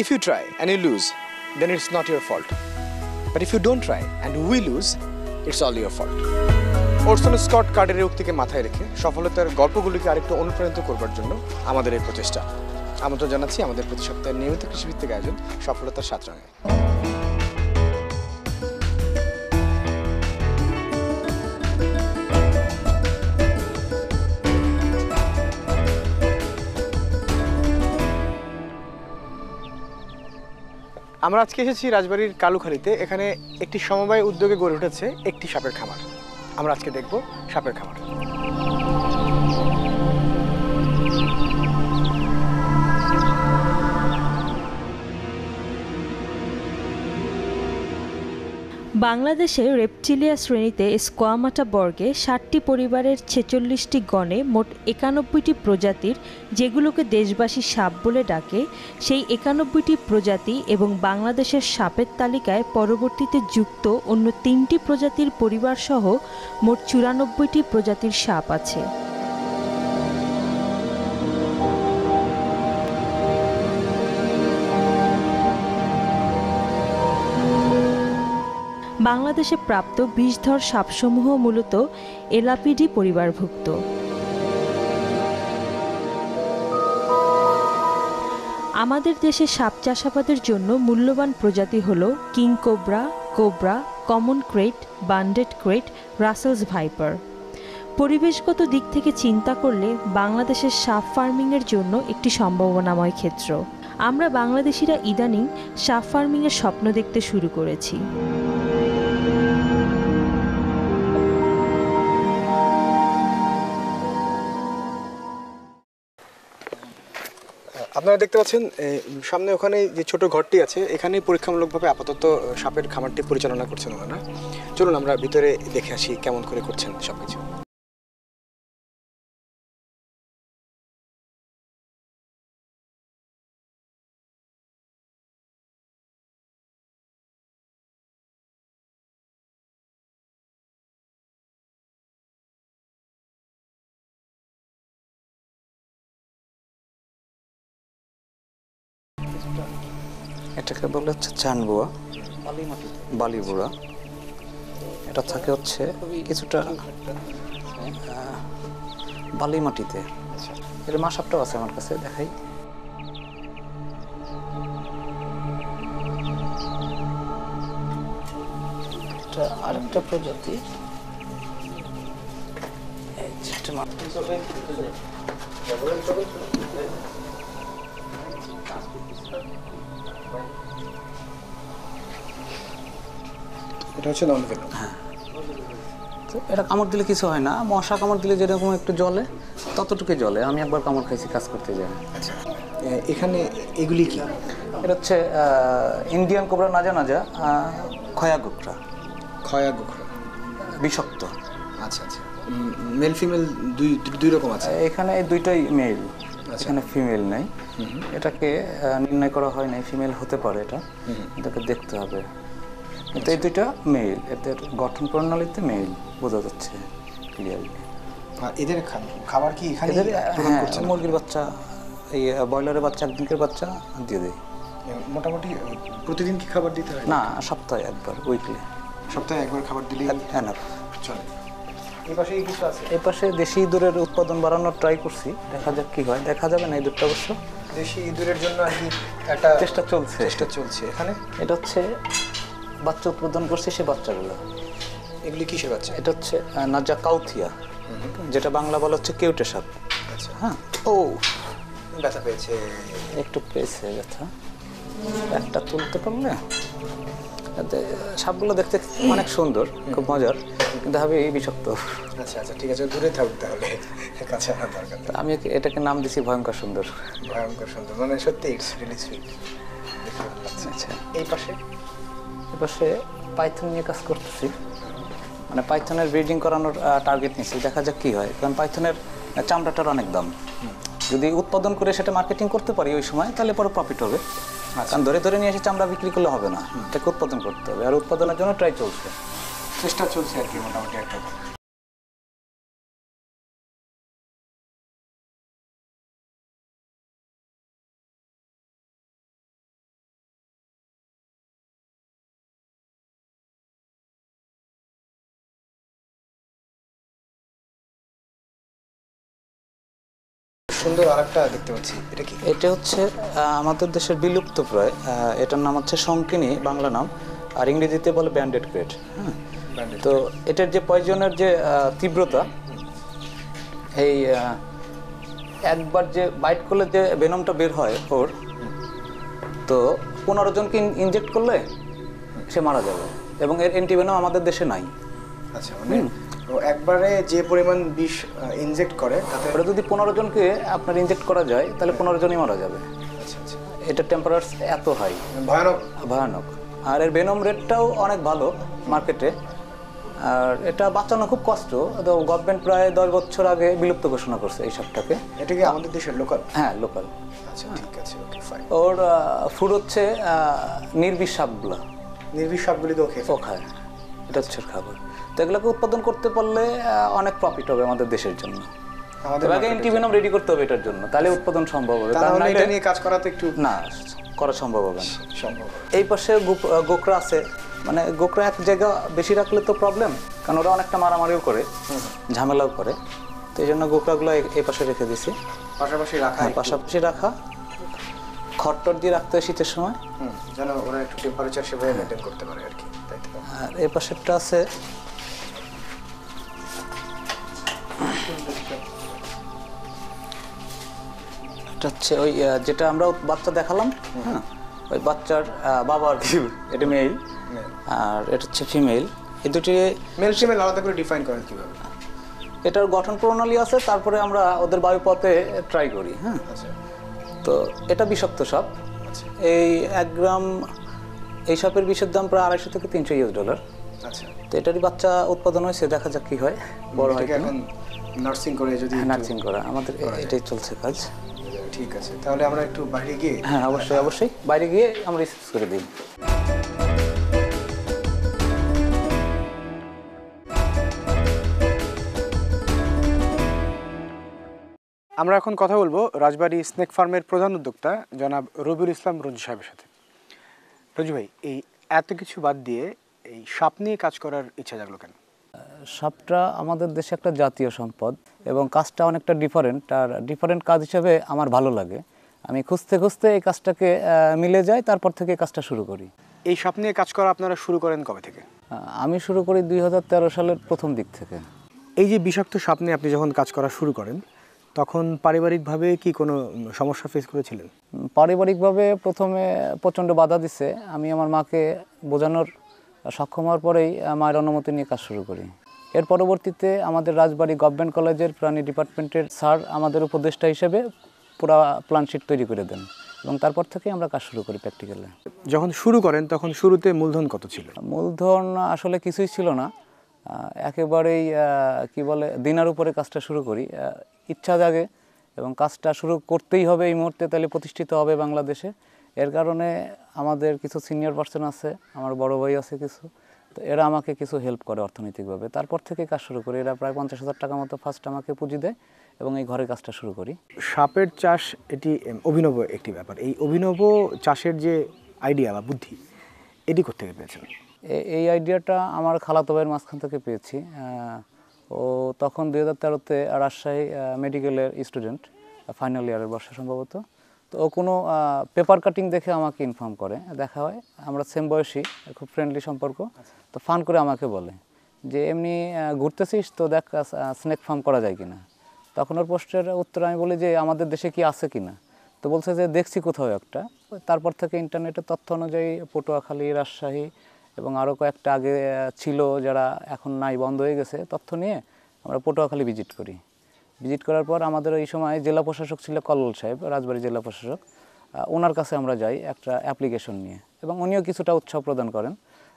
If you try and you lose, then it's not your fault. But if you don't try and we lose, it's all your fault. Orson Scott কার্ডের উক্তিকে মাথায় রেখে সফলতার গল্পগুলিকে আরেকটু অনুপ্রাণিত করবার জন্য আমাদের এই প্রচেষ্টা। আমন্ত্রণ জানাচ্ছি আমাদের প্রতি সপ্তাহের নিয়মিত কৃষিভিত্তিক আয়োজন সফলতার 7 রঙে। আমরা আজকে এসেছি রাজবাড়ির কালুখালীতে। এখানে একটি সমবায় উদ্যোগে গড়ে উঠেছে একটি সাপের খামার। আমরা আজকে দেখব সাপের খামার। বাংলাদেশের রেপটিলিয়া শ্রেণীতে স্কোয়ামাটা বর্গে 60টি পরিবারের 46টি গণে মোট 91টি প্রজাতির, যেগুলোকে দেশবাসী সাপ বলে ডাকে, সেই 91টি প্রজাতি এবং বাংলাদেশের সাপের তালিকায় পরবর্তীতে যুক্ত অন্য 3টি প্রজাতির পরিবারসহ মোট 94টি প্রজাতির সাপ আছে। বাংলাদেশে প্রাপ্ত বিষধর সাপসমূহ মূলত এলাপিডি পরিবারভুক্ত। আমাদের দেশে সাপ চাষাবাদের জন্য মূল্যবান প্রজাতি হল king cobra, cobra, common krait, banded krait, Russell's viper. পরিবেশগত দিক থেকে চিন্তা করলে বাংলাদেশের সাপ ফার্মিংয়ের জন্য একটি সম্ভাবনাময় ক্ষেত্র। আমরা বাংলাদেশিরা ইদানিং সাপ ফার্মিংয়ের স্বপ্ন দেখতে শুরু করেছি। আপনারা দেখতে পাচ্ছেন সামনে ওখানে যে ছোট ঘরটি আছে, এখানেই পরীক্ষামূলকভাবে আপাতত সাপের খামারটি পরিচালনা করছেন ওনারা। চলুন আমরা ভিতরে দেখে আসি কেমন করে করছেন সবকিছু। এটাকে বলে হচ্ছে চানবুয়া, বালিবুড়া। এটা থাকে হচ্ছে কিছুটা বালি মাটিতে। এর মাসাপটাও আছে আমার কাছে, দেখাই। এটা আরেকটা প্রজাতি। এটা হচ্ছে নন্দভেলু। হ্যাঁ, তো এটা কামড় দিলে কিছু হয় না। মশা কামড় দিলে যেরকম একটু জলে, ততটুকুই জলে। আমি একবার কামড় খাইছি কাজ করতে যাই। আচ্ছা, এখানে এগুলি কি? এটা হচ্ছে ইন্ডিয়ান কোবরা, নাজা নাজা, খয়া গোখরা। খয়া গোখরা বিষাক্ত। আচ্ছা আচ্ছা, মেল ফিমেল দুই রকম আছে এখানে। এই দুইটাই মেল, এখানে ফিমেল নেই। এটাকে নির্ণয় করা হয় নাই, ফিমেল হতে পারে। এটাকে দেখতে হবে। কিন্তু এই দুইটা মেল, এদের গঠন প্রণালীতে মেল বোঝা যাচ্ছে ক্লিয়ারলি। এদের খাবার কি এখানে? মুরগির বাচ্চা, এই ব্রয়লারের বাচ্চা, একদিনের বাচ্চা দিয়ে দেয়। মোটামুটি প্রতিদিন কি খাবার দিতে হয়? না, সপ্তাহে একবার, উইকলি। সপ্তাহে একবার খাবার দিলেই এনাফ চলে। এই পাশে কিছু আছে? এই পাশে দেশি ইঁদুরের উৎপাদন বাড়ানোর ট্রাই করছি, দেখা যাক কি হয়। দেখা যাবে না ইঁদুরটা অবশ্য। দেশি ইঁদুরের জন্য আর কি একটা চেষ্টা চলছে এখানে। এটা হচ্ছে বাচ্চা উৎপাদন করছে, সে বাচ্চাগুলো। এগুলি কিসের বাচ্চা? এটা হচ্ছে নাজা কাউথিয়া, যেটা বাংলা বলা হচ্ছে কেউটে সাপ। আচ্ছা, হ্যাঁ। ও, ব্যথা পেয়েছে, একটু পেয়েছে ব্যথা। একটা তুলতে পারলে। সাপগুলো দেখতে অনেক সুন্দর, খুব মজার, কিন্তু হবে এই বিষাক্ত। আচ্ছা আচ্ছা, ঠিক আছে, দূরে থাকবে তাহলে, কাছে আনার দরকার। আমি এটাকে নাম দিছি ভয়ঙ্কর সুন্দর। ভয়ঙ্কর সুন্দর মানে সত্যি ইটস রিয়েলি সুইট। আচ্ছা, এই পাশে পাইথন নিয়ে কাজ করতেছি। মানে পাইথনের ব্রিডিং করানোর টার্গেট নিচ্ছি, দেখা যাক কি হয়। কারণ পাইথনের চামড়াটার অনেক দাম। যদি উৎপাদন করে সেটা মার্কেটিং করতে পারি ওই সময়, তাহলে পরে প্রফিট হবে। কারণ ধরে নিয়ে এসে চামড়া বিক্রি করলে হবে না, এটাকে উৎপাদন করতে হবে। আর উৎপাদনের জন্য চেষ্টা চলছে আর কি, মোটামুটি একটা। সুন্দর আরেকটা দেখতে পাচ্ছি, এটা কি? এটা হচ্ছে আমাদের দেশের বিলুপ্ত প্রায়, এটার নাম হচ্ছে শঙ্কিনী, বাংলা নাম, আর ইংরেজিতে বলে ব্যান্ডেড ক্রেট। হ্যাঁ, তো এটার যে পয়জনের যে তীব্রতা, এই একবার যে বাইট করলে যে ভেনমটা বের হয় ওর, তো 15 জনকে ইনজেক্ট করলে সে মারা যাবে, এবং এর অ্যান্টিভেনম আমাদের দেশে নাই। আচ্ছা, মানে একবারে যে পরিমাণ বিষ ইনজেক্ট করে তাতে ওটা যদি 15 জনকে আপনার ইনজেক্ট করা যায় তাহলে 15 জনই মারা যাবে। আচ্ছা আচ্ছা, এটা টেম্পারেচার এত হাই, ভয়ানক ভয়ানক। আর এর ভেনম রেটটাও অনেক ভালো মার্কেটে, আর এটা বাঁচানো খুব কষ্ট। তো গভর্নমেন্ট প্রায় 10 বছর আগে বিলুপ্ত ঘোষণা করছে এই সাপটাকে। এটা কি আমাদের দেশের লোকাল? হ্যাঁ, লোকাল। আচ্ছা, ঠিক আছে, ওকে ফাইন। ওর ফুড হচ্ছে নির্বিষ সাপগুলা, নির্বিষ সাপগুলি তো ওকে ও খায়, এটা হচ্ছে ওর খাবার। তো এগুলোকে উৎপাদন করতে পারলে অনেক প্রফিট হবে আমাদের দেশের জন্য। আমাদের আগে অ্যান্টিভেনম রেডি করতে হবে এটার জন্য, তাহলে উৎপাদন সম্ভব হবে। তাহলে এটা নিয়ে কাজ করা তো একটু না, করা সম্ভব হবে না। সম্ভব। এই পাশে গোকরা আছে, মানে গোকরা এক জায়গা বেশি রাখলে তো প্রবলেম, কারণ ওরা অনেকটা মারামারিও করে, ঝামেলাও করে। তো এই জন্য গোকরাগুলো এই পাশে রেখে দিছি, পাশাপাশি রাখা। পাশাপাশি রাখা, খড়টর দিয়ে রাখতে হয় শীতের সময়, যেন ওরা একটু টেম্পারেচার সেভাবে মেনটেন করতে পারে আর কি, তাই তো? আর এই পাশেরটা আছে এটা হচ্ছে ওই যেটা আমরা বাচ্চা দেখালাম, হ্যাঁ, ওই বাচ্চার বাবা আর কি, এটা মেল আর এটা হচ্ছে ফিমেল। এই দুটি মেল ফিমেল আলাদা করে ডিফাইন করেন কিভাবে? এটার গঠন প্রণালী আছে, তারপরে আমরা ওদের বায়ুপথে ট্রাই করি। হ্যাঁ, আচ্ছা, তো এটা বিষাক্ত সাপ। এই 1 গ্রাম এই সাপের বিষের দাম প্রায় $250 থেকে $300। আচ্ছা, তো এটারই বাচ্চা উৎপাদন হয়েছে, দেখা যাক কি হয়, বড় হয় কিনা। এখন নার্সিং করে যদি নার্সিং করা আমাদের এটাই চলছে কাজ। ঠিক আছে, তাহলে আমরা একটু বাইরে গিয়ে। হ্যাঁ, অবশ্যই অবশ্যই, বাইরে গিয়ে আমরা রিসার্চ করে দিই। আমরা এখন কথা বলবো রাজবাড়ী স্নেক ফার্মের প্রধান উদ্যোক্তা জনাব রবিউল ইসলাম রঞ্জু সাহেবের সাথে। রঞ্জু ভাই, এই এত কিছু বাদ দিয়ে এই সাপ নিয়ে কাজ করার ইচ্ছা জাগলো কেন? সাপটা আমাদের দেশে একটা জাতীয় সম্পদ, এবং কাজটা অনেকটা ডিফারেন্ট, আর ডিফারেন্ট কাজ হিসেবে আমার ভালো লাগে। আমি খুঁজতে খুঁজতে এই কাজটাকে মিলে যাই, তারপর থেকে কাজটা শুরু করি। এই সাপ নিয়ে কাজ করা আপনারা শুরু করেন কবে থেকে? আমি শুরু করি 2013 সালের প্রথম দিক থেকে। এই যে বিষাক্ত সাপ নিয়ে আপনি যখন কাজ করা শুরু করেন, তখন পারিবারিকভাবে কি কোনো সমস্যা ফেস করেছিলেন? পারিবারিকভাবে প্রথমে প্রচণ্ড বাধা দিছে। আমি আমার মাকে বোঝানোর সক্ষম হওয়ার পরেই মায়ের অনুমতি নিয়ে কাজ শুরু করি। এর পরবর্তীতে আমাদের রাজবাড়ী গভর্নমেন্ট কলেজের প্রাণী ডিপার্টমেন্টের স্যার আমাদের উপদেষ্টা হিসেবে পুরা প্ল্যান শিট তৈরি করে দেন, এবং তারপর থেকে আমরা কাজ শুরু করি প্র্যাকটিক্যালে। যখন শুরু করেন তখন শুরুতে মূলধন কত ছিল? মূলধন আসলে কিছুই ছিল না, একেবারেই কি বলে দিনার উপরে কাজটা শুরু করি। ইচ্ছা জাগে এবং কাজটা শুরু করতেই হবে এই মুহূর্তে, তাহলে প্রতিষ্ঠিত হবে বাংলাদেশে। এর কারণে আমাদের কিছু সিনিয়র পার্সন আছে, আমার বড় ভাই আছে কিছু, তো এরা আমাকে কিছু হেল্প করে অর্থনৈতিকভাবে। তারপর থেকে কাজ শুরু করি। এরা প্রায় 50,000 টাকা মতো ফার্স্ট আমাকে পুঁজি দেয়, এবং এই ঘরে কাজটা শুরু করি। সাপের চাষ এটি অভিনব একটি ব্যাপার। এই অভিনব চাষের যে আইডিয়া বা বুদ্ধি, এটি কোত্থেকে পেয়েছেন? এই আইডিয়াটা আমার খালাতো ভাইয়ের মাঝখান থেকে পেয়েছি। ও তখন 2013-তে রাজশাহী মেডিকেলের স্টুডেন্ট, ফাইনাল ইয়ারের বর্ষে সম্ভবত। তো ও কোনো পেপার কাটিং দেখে আমাকে ইনফর্ম করে, দেখা হয়, আমরা সেম বয়সী, খুব ফ্রেন্ডলি সম্পর্ক। তো ফান করে আমাকে বলে যে এমনি ঘুরতেছিস তো দেখ স্নেক ফার্ম করা যায় কিনা। তখন ওর পোস্টের উত্তর আমি বলি যে আমাদের দেশে কি আছে কিনা। তো বলছে যে দেখছি কোথাও একটা। তারপর থেকে ইন্টারনেটের তথ্য অনুযায়ী পটুয়াখালী, রাজশাহী এবং আরও কয়েকটা আগে ছিল যারা এখন নাই, বন্ধ হয়ে গেছে, তথ্য নিয়ে আমরা পটুয়াখালী ভিজিট করি। ভিজিট করার পর আমাদের ওই সময় জেলা প্রশাসক ছিল কল্লোল সাহেব, রাজবাড়ী জেলা প্রশাসক। ওনার কাছে আমরা যাই একটা অ্যাপ্লিকেশন নিয়ে, এবং উনিও কিছুটা উৎসাহ প্রদান করেন।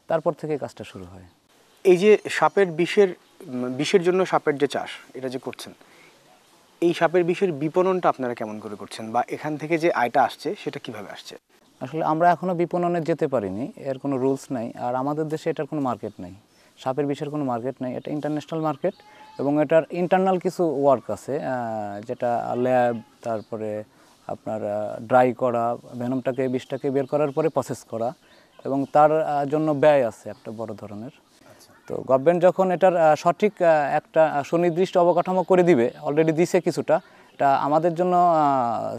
তারপর থেকে কাজটা শুরু হয়। এই যে সাপের বিষের জন্য সাপের যে চাষ, এটা যে করছেন, এই সাপের বিষের বিপণনটা আপনারা কেমন করে করছেন, বা এখান থেকে যে আয়টা আসছে সেটা কিভাবে আসছে? আসলে আমরা এখনও বিপণনে যেতে পারিনি, এর কোনো রুলস নাই, আর আমাদের দেশে এটার কোনো মার্কেট নেই। সাপের বিষের কোনো মার্কেট নেই, এটা ইন্টারন্যাশনাল মার্কেট, এবং এটার ইন্টারনাল কিছু ওয়ার্ক আছে, যেটা ল্যাব, তারপরে আপনার ড্রাই করা, ভেনমটাকে বিষটাকে বের করার পরে প্রসেস করা, এবং তার জন্য ব্যয় আছে একটা বড় ধরনের। তো গভর্নমেন্ট যখন এটার সঠিক একটা সুনির্দিষ্ট অবকাঠামো করে দিবে, অলরেডি দিছে কিছুটা, এটা আমাদের জন্য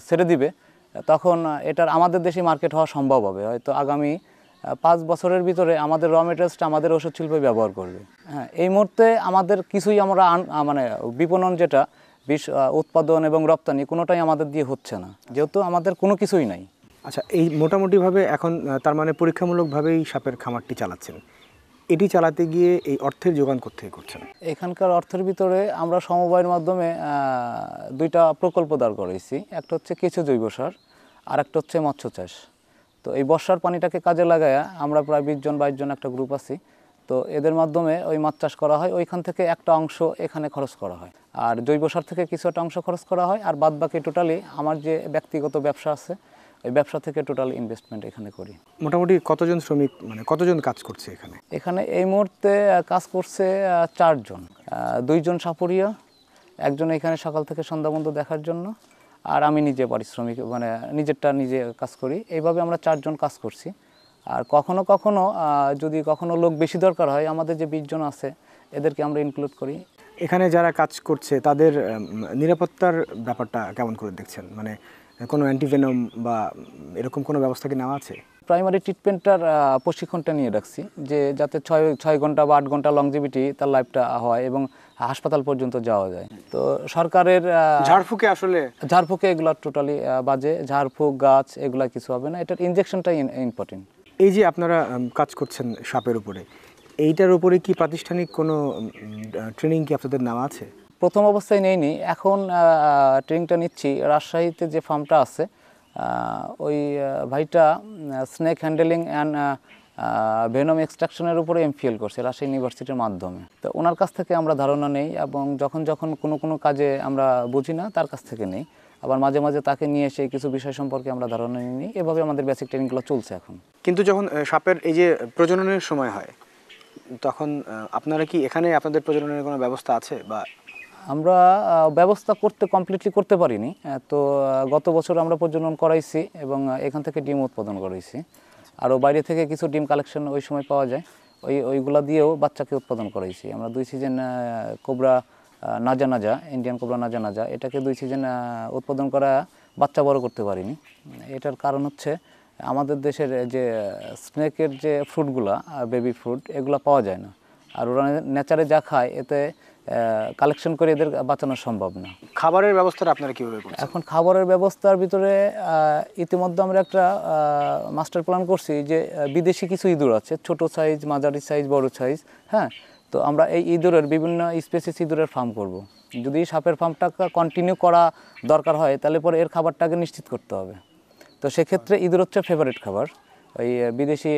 ছেড়ে দিবে, তখন এটার আমাদের দেশে মার্কেট হওয়া সম্ভব হবে। হয়তো আগামী 5 বছরের ভিতরে আমাদের র মেটেরিয়ালসটা আমাদের ওষুধ শিল্প ব্যবহার করবে। হ্যাঁ, এই মুহূর্তে আমাদের কিছুই আমরা মানে বিপণন যেটা উৎপাদন এবং রপ্তানি কোনোটাই আমাদের দিয়ে হচ্ছে না, যেহেতু আমাদের কোনো কিছুই নাই। আচ্ছা, এই মোটামুটিভাবে এখন তার মানে পরীক্ষামূলকভাবেই সাপের খামারটি চালাচ্ছেন। এটি চালাতে গিয়ে এই অর্থের যোগান কোত্থেকে করছেন? এখানকার অর্থের ভিতরে আমরা সমবায়ের মাধ্যমে 2টা প্রকল্প দাঁড় করেছি। একটা হচ্ছে কেঁচো জৈব সার, আর একটা হচ্ছে মৎস্য চাষ। তো এই বর্ষার পানিটাকে কাজে লাগায় আমরা প্রায় 20 জন 22 জন একটা গ্রুপ আছি। তো এদের মাধ্যমে ওই মাছ চাষ করা হয়, ওইখান থেকে একটা অংশ এখানে খরচ করা হয়, আর জৈব সার থেকে কিছু একটা অংশ খরচ করা হয়, আর বাদ বাকি টোটালি আমার যে ব্যক্তিগত ব্যবসা আছে ওই ব্যবসা থেকে টোটাল ইনভেস্টমেন্ট এখানে করি। মোটামুটি কতজন শ্রমিক, মানে কতজন কাজ করছে এখানে? এখানে এই মুহূর্তে কাজ করছে 4 জন, 2 জন সাপুরিয়া, একজন এখানে সকাল থেকে সন্ধ্যা পর্যন্ত দেখার জন্য, আর আমি নিজে পারিশ্রমিক মানে নিজেরটা নিজে কাজ করি। এইভাবে আমরা 4 জন কাজ করছি। আর কখনো কখনো যদি কখনো লোক বেশি দরকার হয়, আমাদের যে 20 জন আছে এদেরকে আমরা ইনক্লুড করি। এখানে যারা কাজ করছে তাদের নিরাপত্তার ব্যাপারটা কেমন করে দেখছেন? মানে কোনো অ্যান্টিভেনম বা এরকম কোনো ব্যবস্থা কি নেওয়া আছে? প্রাইমারি ট্রিটমেন্টটার প্রশিক্ষণটা নিয়ে রাখছি, যে যাতে 6 ঘন্টা বা 8 ঘন্টা লংজিভিটি তার লাইফটা হয় এবং হাসপাতাল পর্যন্ত যাওয়া যায়। তো সরকারের ঝাড়ফুঁকে আসলে ঝাড়ফুঁকে এগুলো টোটালি বাজে, ঝাড়ফুঁক গাছ এগুলা কিছু হবে না, এটার ইনজেকশনটাই ইম্পর্টেন্ট। এই যে আপনারা কাজ করছেন সাপের উপরে, এইটার উপরে কি প্রাতিষ্ঠানিক কোনো ট্রেনিং কি আপনাদের নেওয়া আছে? প্রথম অবস্থায় নেইনি, এখন ট্রেনিংটা নিচ্ছি। রাজশাহীতে যে ফার্মটা আছে ওই ভাইটা স্নেক হ্যান্ডেলিং অ্যান্ড ভেনম এক্সট্রাকশনের উপরে এমফিএল করছে রাজশাহী ইউনিভার্সিটির মাধ্যমে। তো ওনার কাছ থেকে আমরা ধারণা নেই, এবং যখন যখন কোনো কাজে আমরা বুঝি না তার কাছ থেকে নেই, আবার মাঝে মাঝে তাকে নিয়ে এসে কিছু বিষয় সম্পর্কে আমরা ধারণা নিই। এভাবে আমাদের বেসিক ট্রেনিংগুলো চলছে এখন। কিন্তু যখন সাপের এই যে প্রজননের সময় হয়, তখন আপনারা কি এখানে আপনাদের প্রজননের কোনো ব্যবস্থা আছে? বা আমরা ব্যবস্থা কমপ্লিটলি করতে পারিনি। তো গত বছর আমরা প্রজনন করাইছি এবং এখান থেকে ডিম উৎপাদন করাইছি। আরও বাইরে থেকে কিছু ডিম কালেকশন ওই সময় পাওয়া যায়, ওইগুলা দিয়েও বাচ্চাকে উৎপাদন করাইছি। আমরা 2 সিজন কোবরা নাজা ইন্ডিয়ান কোবরা নাজা এটাকে 2 সিজন উৎপাদন করা বাচ্চা বড় করতে পারিনি। এটার কারণ হচ্ছে আমাদের দেশের যে স্নেকের যে ফ্রুটগুলা, বেবি ফ্রুট, এগুলো পাওয়া যায় না, আর ওরা নেচারে যা খায় এতে কালেকশন করে এদের বাঁচানো সম্ভব না। খাবারের ব্যবস্থাটা আপনারা কীভাবে করছেন? এখন খাবারের ব্যবস্থার ভিতরে ইতিমধ্যে আমরা একটা মাস্টার প্ল্যান করছি, যে বিদেশি কিছু ইঁদুর আছে, ছোট সাইজ, মাঝারি সাইজ, বড় সাইজ। হ্যাঁ, তো আমরা এই ইঁদুরের বিভিন্ন স্পেসিস ইঁদুরের ফার্ম করব। যদি সাপের ফার্মটা কন্টিনিউ করা দরকার হয় তাহলে পরে এর খাবারটাকে নিশ্চিত করতে হবে। তো সেক্ষেত্রে ইঁদুর হচ্ছে ফেভারিট খাবার। ওই বিদেশি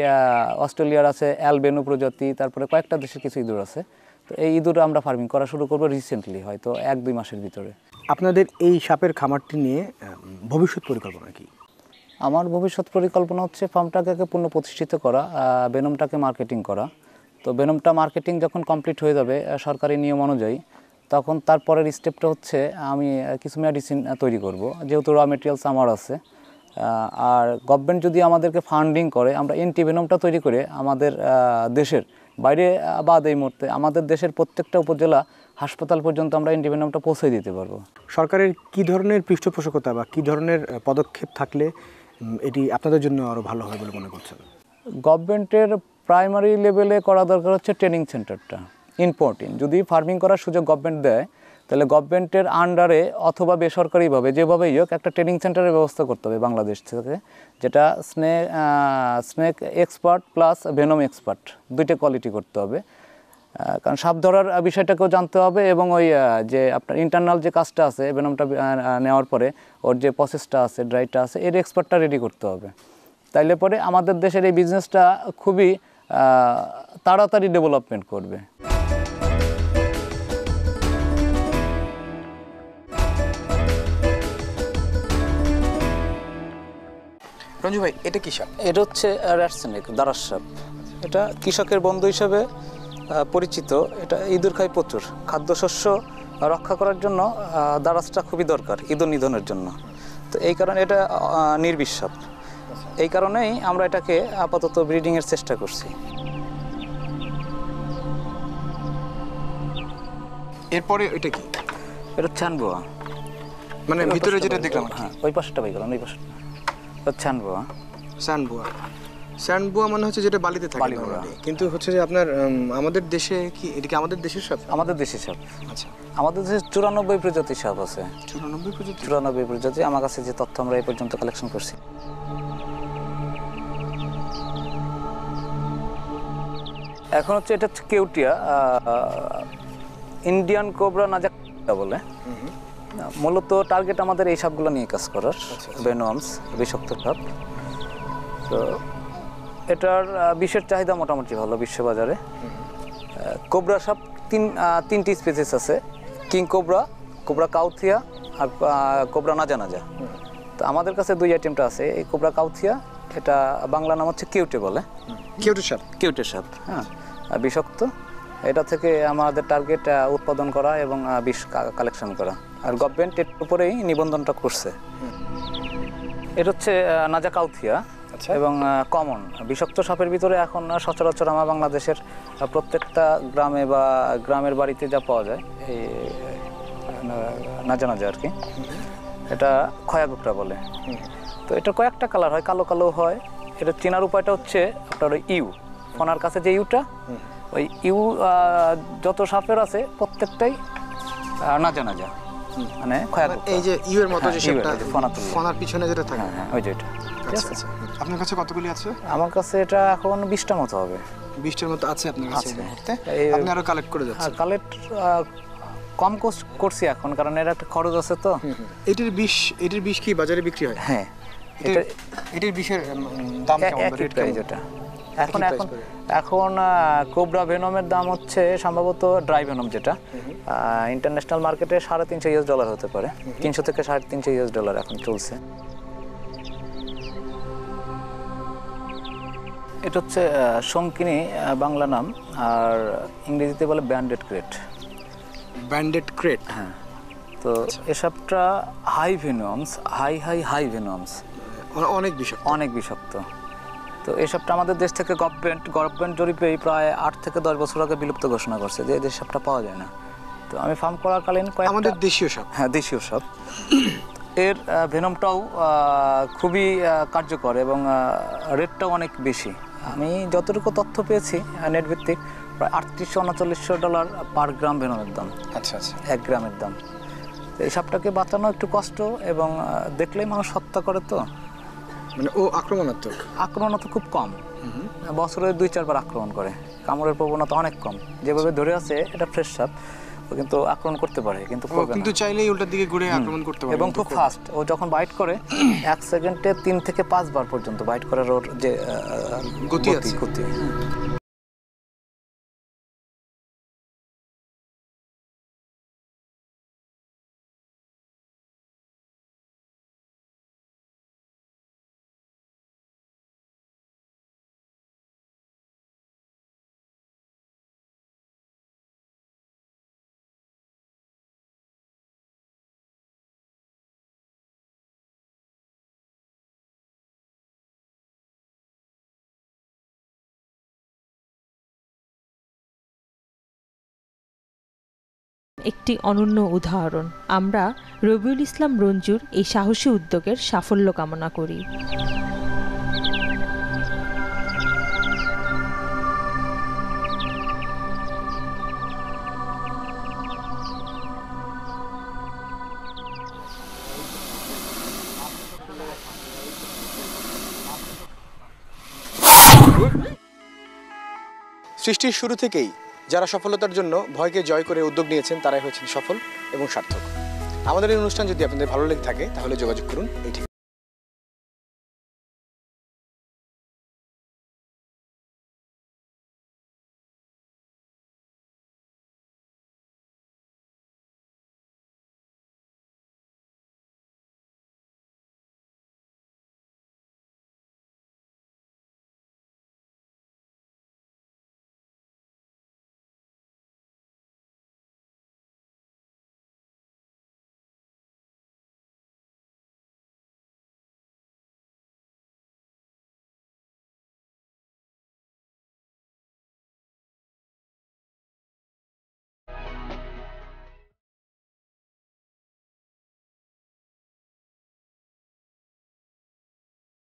অস্ট্রেলিয়ার আছে অ্যালবেনো প্রজাতি, তারপরে কয়েকটা দেশের কিছু ইঁদুর আছে। তো এই ইঁদুর আমরা ফার্মিং করা শুরু করবো রিসেন্টলি, হয়তো 1-2 মাসের ভিতরে। আপনাদের এই সাপের খামারটি নিয়ে ভবিষ্যৎ পরিকল্পনা কি? আমার ভবিষ্যৎ পরিকল্পনা হচ্ছে ফার্মটাকে পূর্ণ প্রতিষ্ঠিত করা, ভেনমটাকে মার্কেটিং করা। তো ভেনমটা মার্কেটিং যখন কমপ্লিট হয়ে যাবে সরকারি নিয়ম অনুযায়ী, তখন তারপরের স্টেপটা হচ্ছে আমি কিছু মেডিসিন তৈরি করব, যেহেতু র মেটেরিয়ালস আমার আছে। আর গভর্নমেন্ট যদি আমাদেরকে ফান্ডিং করে, আমরা অ্যান্টিভেনমটা তৈরি করে আমাদের দেশের বাইরে বাদ এই মুহূর্তে আমাদের দেশের প্রত্যেকটা উপজেলা হাসপাতাল পর্যন্ত আমরা অ্যান্টিভেনমটা পৌঁছে দিতে পারবো। সরকারের কি ধরনের পৃষ্ঠপোষকতা বা কি ধরনের পদক্ষেপ থাকলে এটি আপনাদের জন্য আরও ভালো হয় বলে মনে করছেন? গভর্নমেন্টের প্রাইমারি লেভেলে করা দরকার হচ্ছে ট্রেনিং সেন্টারটা ইম্পর্টেন্ট। যদি ফার্মিং করার সুযোগ গভর্নমেন্ট দেয়, তাহলে গভর্নমেন্টের আন্ডারে অথবা বেসরকারিভাবে যেভাবেই হোক একটা ট্রেনিং সেন্টারের ব্যবস্থা করতে হবে বাংলাদেশ থেকে, যেটা snake expert plus venom expert, 2টা কোয়ালিটি করতে হবে। কারণ সাপ ধরার বিষয়টাকেও জানতে হবে, এবং ওই যে আপনার ইন্টারনাল যে কাজটা আছে ভেনমটা নেওয়ার পরে ওর যে প্রসেসটা আছে, ড্রাইটা আছে, এর এক্সপার্টটা রেডি করতে হবে। তাইলে পরে আমাদের দেশের এই বিজনেসটা খুবই তাড়াতাড়ি ডেভেলপমেন্ট করবে। রঞ্জু ভাই, এটা কি সাপ? এটা হচ্ছে র্যাট স্নেক, দারাস সাপ। এটা কৃষকের বন্ধু হিসেবে পরিচিত। এটা ইঁদুর খায় প্রচুর, খাদ্যশস্য রক্ষা করার জন্য দারাসটা খুবই দরকার ইঁদুর নিধনের জন্য। তো এই কারণে এটা নির্বিষ সাপ, এই কারণেই আমরা এটাকে আপাতত ব্রিডিংয়ের চেষ্টা করছি। এরপরে এটা কি? এটা ছ্যানবোয়া। মানে ভিতরে যেটা দেখলাম, হ্যাঁ ওই পাশটা বাই গেলাম, ওই পাশটা ছানবো। স্যান্ডবোয়া। স্যান্ডবোয়া মানে হচ্ছে যেটা বালিতে থাকে normally। কিন্তু হচ্ছে যে আপনার আমাদের দেশে কি এটা কি আমাদের দেশের সাপ? আমাদের দেশি সাপ। আচ্ছা, আমাদের দেশে 94 প্রজাতির সাপ আছে। 94 প্রজাতি? 94 প্রজাতি আমার কাছে যে তথ্য আমরা এই পর্যন্ত কালেকশন করছি। এখন হচ্ছে এটা হচ্ছে কেউটিয়া, ইন্ডিয়ান কোবরা নাজা বলে। মূলত টার্গেট আমাদের এই সাপগুলো নিয়ে কাজ করার, ভেনোমস, বিষাক্ত সাপ। তো এটার বিষের চাহিদা মোটামুটি ভালো বিশ্ববাজারে। কোবরা সাপ তিনটি স্পিসিস আছে, কিং কোবরা, কোবরা কাউথিয়া আর কোবরা নাজা নাজা। তো আমাদের কাছে দুই আইটেমটা আছে, এই কোবরা কাউথিয়া, এটা বাংলা নাম হচ্ছে কিউটে বলে। কিউটে সাপ? কিউটে সাপ, হ্যাঁ, বিষাক্ত। এটা থেকে আমাদের টার্গেট উৎপাদন করা এবং বিষ কালেকশন করা, আর গভর্নমেন্ট এর উপরেই নিবন্ধনটা করছে। এটা হচ্ছে নাজা কাউথিয়া এবং কমন বিষাক্ত সাপের ভিতরে এখন সচরাচর আমার বাংলাদেশের প্রত্যেকটা গ্রামে বা গ্রামের বাড়িতে যা পাওয়া যায় এই নাজা নাজা আর কি, এটা খয়াগুকরা বলে। তো এটা কয়েকটা কালার হয়, কালো কালো হয়। এটা চেনার উপায়টা হচ্ছে আপনার ওই ইউ, ফোনার কাছে যে ইউটা, ওই ইউ যত সাপের আছে প্রত্যেকটাই নাজা নাজা, মানে খয়াগুকরা। এই যে ইউ এর মতো যে সাপটা ফোনার পিছনে যেটা থাকে, হ্যাঁ ওই যে এটা। আচ্ছা, আপনার কাছে কতগুলি আছে? আমার কাছে এটা এখন 20টার মতো হবে। 20টার মতো আছে আপনার কাছে এই মুহূর্তে? আপনি আরো কালেক্ট করে যাচ্ছেন? কালেক্ট কম করছি এখন, কারণ এর একটা খরচ আছে। তো এটির বিষ কি বাজারে বিক্রি হয়? হ্যাঁ, এটির বিষের দাম কেমন? রেট প্রাইস এটা এখন কোবরা ভেনমের দাম হচ্ছে সম্ভবত ড্রাই ভেনম, যেটা ইন্টারন্যাশনাল মার্কেটে $350 হতে পারে, 300 থেকে $350 এখন চলছে। এটা হচ্ছে শঙ্কিনী বাংলা নাম, আর ইংরেজিতে বলে ব্যান্ডেড ক্রেট। ব্যান্ডেড ক্রেট, হ্যাঁ। তো এসবটা হাই ভেনমস, হাই ভেনমস, অনেক বিষাক্ত। তো এসবটা আমাদের দেশ থেকে গভর্নমেন্ট জরিপে প্রায় 8 থেকে 10 বছর আগে বিলুপ্ত ঘোষণা করছে, যে এই সাপটা পাওয়া যায় না। তো আমি ফার্ম করাকালীন আমাদের দেশীয় সাপ, হ্যাঁ দেশীয় সাপ, এর ভেনমটাও খুবই কার্যকর এবং রেটটাও অনেক বেশি। আমি যতটুকু তথ্য পেয়েছি নেট ভিত্তিক, প্রায় $3800-3900 পার গ্রাম ভেনমের দাম। আচ্ছা, 1 গ্রামের দাম। তো এই সাপটাকে বাঁচানো একটু কষ্ট, এবং দেখলেই মানুষ হত্যা করে। তো মানে ও আক্রমণাত্মক খুব কম, বছরে 2-4 বার আক্রমণ করে। কামড়ের প্রবণতা অনেক কম। যেভাবে ধরে আছে এটা ফ্রেশ সাপ, কিন্তু আক্রমণ করতে পারে, কিন্তু চাইলেই উল্টার দিকে ঘুরে আক্রমণ করতে পারে, এবং খুব ফাস্ট। ও যখন বাইট করে 1 সেকেন্ডে 3 থেকে 5 বার পর্যন্ত বাইট করার ওর যে গতি। একটি অনন্য উদাহরণ। আমরা রবিউল ইসলাম রঞ্জুর এই সাহসী উদ্যোগের সাফল্য কামনা করি। সৃষ্টির শুরু থেকেই যারা সফলতার জন্য ভয়কে জয় করে উদ্যোগ নিয়েছেন, তারাই হচ্ছেন সফল এবং সার্থক। আমাদের এই অনুষ্ঠান যদি আপনাদের ভালো লেগে থাকে, তাহলে যোগাযোগ করুন এই